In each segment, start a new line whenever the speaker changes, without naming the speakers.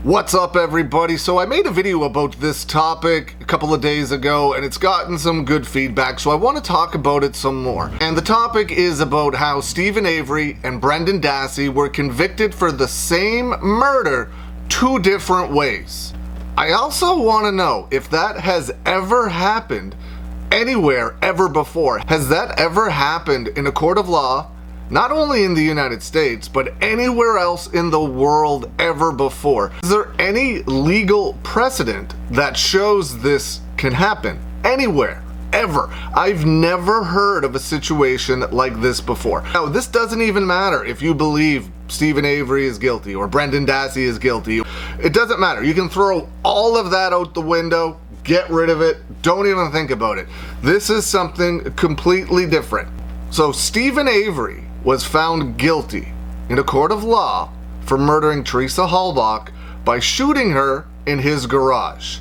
What's up, everybody? So I made a video about this topic a couple of days ago and it's gotten some good feedback, so I want to talk about it some more. And the topic is about how Stephen Avery and Brendan Dassey were convicted for the same murder two different ways. I also want to know if that has ever happened anywhere ever before. Has that ever happened in a court of law? Not only in the United States, but anywhere else in the world ever before? Is there any legal precedent that shows this can happen anywhere, ever? I've never heard of a situation like this before. Now, this doesn't even matter if you believe Stephen Avery is guilty or Brendan Dassey is guilty. It doesn't matter. You can throw all of that out the window, get rid of it, don't even think about it. This is something completely different. So Stephen Avery was found guilty in a court of law for murdering Teresa Halbach by shooting her in his garage.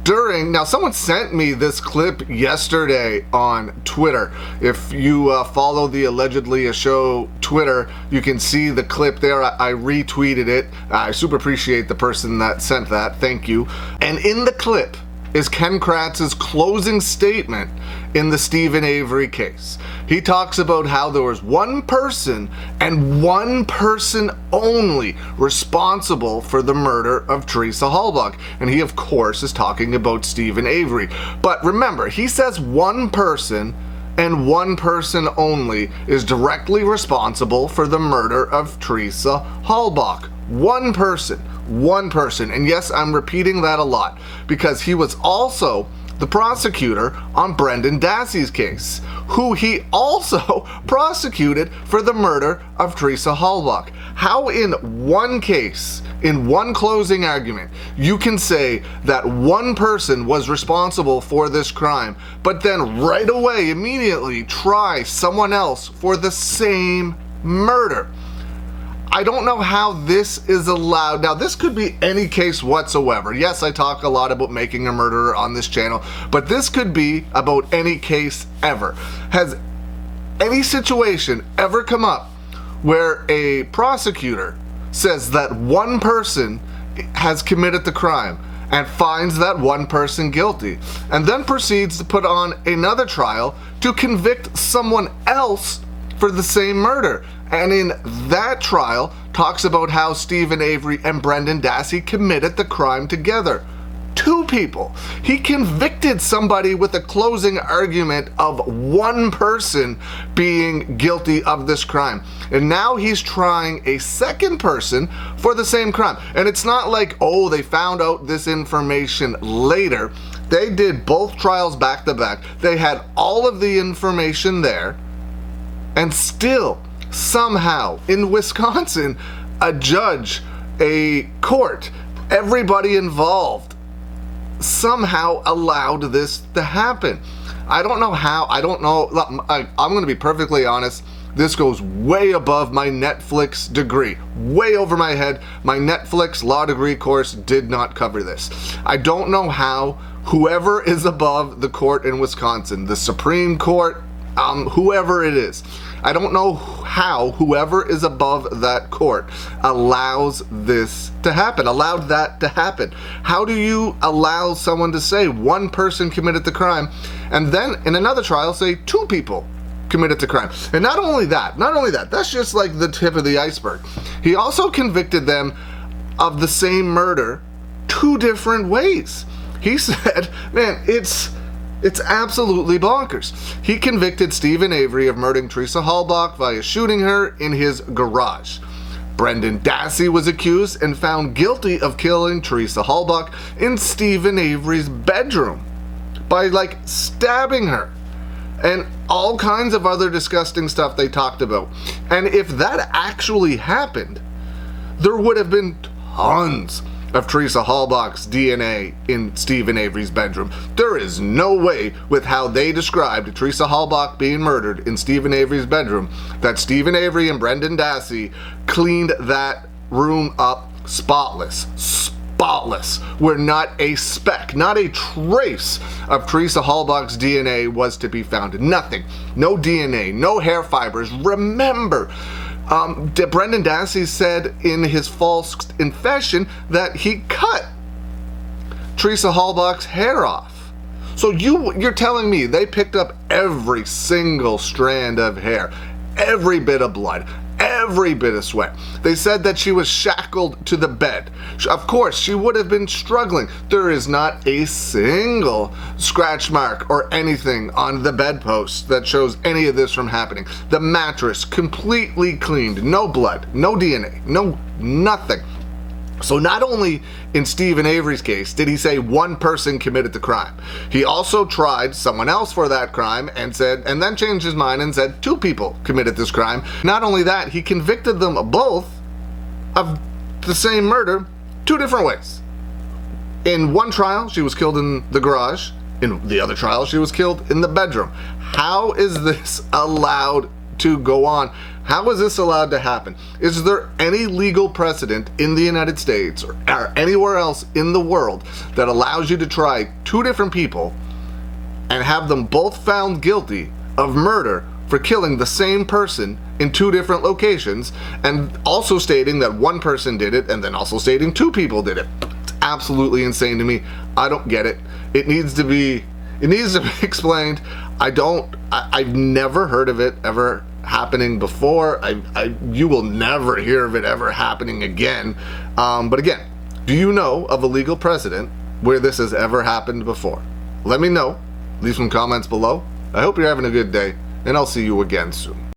Now someone sent me this clip yesterday on Twitter. If you follow the Allegedly a Show Twitter, you can see the clip there. I retweeted it. I super appreciate the person that sent that. Thank you. And in the clip is Ken Kratz's closing statement in the Stephen Avery case. He talks about how there was one person and one person only responsible for the murder of Teresa Halbach. And he, of course, is talking about Stephen Avery. But remember, he says one person and one person only is directly responsible for the murder of Teresa Halbach. One person. And yes, I'm repeating that a lot because he was also the prosecutor on Brendan Dassey's case, who he also prosecuted for the murder of Teresa Halbach. How in one case, in one closing argument, you can say that one person was responsible for this crime, but then right away, immediately try someone else for the same murder? I don't know how this is allowed. Now, this could be any case whatsoever. Yes, I talk a lot about making a murderer on this channel, but this could be about any case ever. Has any situation ever come up where a prosecutor says that one person has committed the crime and finds that one person guilty, and then proceeds to put on another trial to convict someone else for the same murder? And in that trial, talks about how Stephen Avery and Brendan Dassey committed the crime together. Two people. He convicted somebody with a closing argument of one person being guilty of this crime. And now he's trying a second person for the same crime. And it's not like, oh, they found out this information later. They did both trials back to back. They had all of the information there. And still, somehow, in Wisconsin, a judge, a court, everybody involved somehow allowed this to happen. I don't know how. I don't know. I'm going to be perfectly honest. This goes way above my Netflix degree, way over my head. My Netflix law degree course did not cover this. I don't know how whoever is above the court in Wisconsin, the Supreme Court, whoever it is, I don't know how whoever is above that court allows this to happen, allowed that to happen. How do you allow someone to say one person committed the crime and then in another trial say two people committed the crime? And not only that, that's just like the tip of the iceberg. He also convicted them of the same murder two different ways. He said, man, it's absolutely bonkers. He convicted Stephen Avery of murdering Teresa Halbach via shooting her in his garage. Brendan Dassey was accused and found guilty of killing Teresa Halbach in Stephen Avery's bedroom by stabbing her and all kinds of other disgusting stuff they talked about. And if that actually happened, there would have been tons of Teresa Halbach's DNA in Stephen Avery's bedroom. There is no way, with how they described Teresa Halbach being murdered in Stephen Avery's bedroom, that Stephen Avery and Brendan Dassey cleaned that room up spotless. Where not a speck, not a trace of Teresa Halbach's DNA was to be found. Nothing. No DNA, no hair fibers. Remember, Brendan Dassey said in his false confession that he cut Teresa Halbach's hair off. So you're telling me they picked up every single strand of hair, every bit of blood, every bit of sweat. They said that she was shackled to the bed. Of course, she would have been struggling. There is not a single scratch mark or anything on the bedpost that shows any of this from happening. The mattress completely cleaned. No blood, no DNA, no nothing. So not only in Stephen Avery's case did he say one person committed the crime, he also tried someone else for that crime and then changed his mind and said two people committed this crime. Not only that, he convicted them both of the same murder two different ways. In one trial, she was killed in the garage. In the other trial, she was killed in the bedroom. How is this allowed to go on? How is this allowed to happen? Is there any legal precedent in the United States or anywhere else in the world that allows you to try two different people and have them both found guilty of murder for killing the same person in two different locations, and also stating that one person did it and then also stating two people did it? It's absolutely insane to me. I don't get it. It needs to be explained. I've never heard of it ever happening before. You will never hear of it ever happening again. But again, do you know of a legal precedent where this has ever happened before? Let me know. Leave some comments below. I hope you're having a good day, and I'll see you again soon.